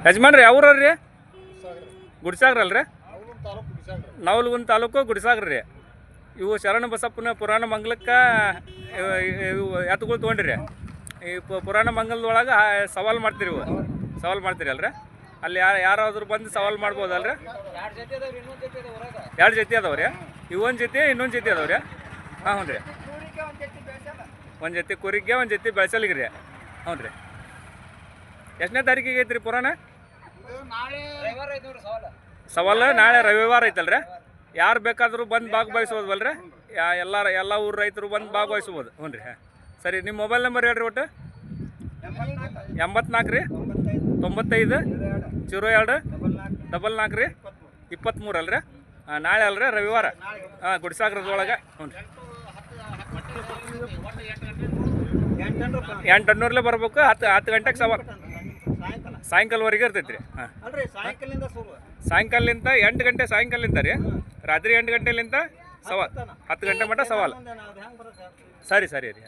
ಯಜಮಾನ್ರಿ ಯಾವ್ರ ರೀ? ಗುಡಿಸಾಗ್ರಲ್ರಿ? ನವಲಗುಂದ ತಾಲೂಕು ಗುಡಿಸಾಗ್ರ ರೀ. ಇವು ಶರಣ ಬಸಪ್ಪನ ಪುರಾಣ ಮಂಗಲಕ್ಕೆ ಎತ್ತುಗಳು ತೊಗೊಂಡ್ರಿ. ಈ ಪುರಾಣ ಮಂಗಲದೊಳಗೆ ಸವಾಲು ಮಾಡ್ತೀರಿ, ಇವು ಸವಾಲು ಮಾಡ್ತೀರಿ ಅಲ್ರಿ? ಅಲ್ಲಿ ಯಾರಾದ್ರೂ ಬಂದು ಸವಾಲು ಮಾಡ್ಬೋದಲ್ರಿ? 2 ಜೊತೆ ಅದಾವ್ರಿ. ಇವೊಂದು ಜೊತೆ ಇನ್ನೊಂದು ಜೊತೆ ಅದಾವ್ರಿ. ಹಾಂ ಹ್ಞೂ ರೀ. ಒಂದು ಜೊತೆ ಕುರಿಗೆ, ಒಂದು ಜೊತೆ ಬೆಳೆಸಲಿಗೆ ರೀ. ಹ್ಞೂ ರೀ. ಎಷ್ಟನೇ ತಾರೀಕಿಗೆ ಐತ್ರಿ ಪುರಾಣ ಸವಾಲು? ನಾಳೆ ರವಿವಾರ ಐತಲ್ರಿ? ಯಾರು ಬೇಕಾದರೂ ಬಂದು ಭಾಗವಹಿಸ್ಬೋದಲ್ರಿ? ಎಲ್ಲ ಊರು ರೈತರು ಬಂದು ಭಾಗವಹಿಸ್ಬೋದು. ಹ್ಞೂ ರೀ. ಸರಿ, ನಿಮ್ಮ ಮೊಬೈಲ್ ನಂಬರ್ ಹೇಳ್ರಿ ಒಟ್ಟು. 84 ರೀ 95 02 44 ರೀ 23 ಅಲ್ರಿ? ನಾಳೆ ಅಲ್ರಿ? ರವಿವಾರ. ಹಾಂ, ಗುಡಿಸಾಗ್ರದೊಳಗೆ. ಹ್ಞೂ ರೀ. 800 ಬರ್ಬೇಕು. 10 ಗಂಟೆಗೆ ಸವಾಲು. ಸಾಯಂಕಾಲವರೆಗೆ ಇರ್ತೈತೆ ರೀ. ಹಾಂ, ಸಾಯಂಕಾಲದಿಂದ 8 ಗಂಟೆ ಸಾಯಂಕಾಲದಿಂದ ರೀ. ರಾತ್ರಿ 8 ಗಂಟೆಲಿಂದ ಸವಾಲು 10 ಗಂಟೆ ಮಟ್ಟ ಸವಾಲು. ಸರಿ ಸರಿ ರೀ.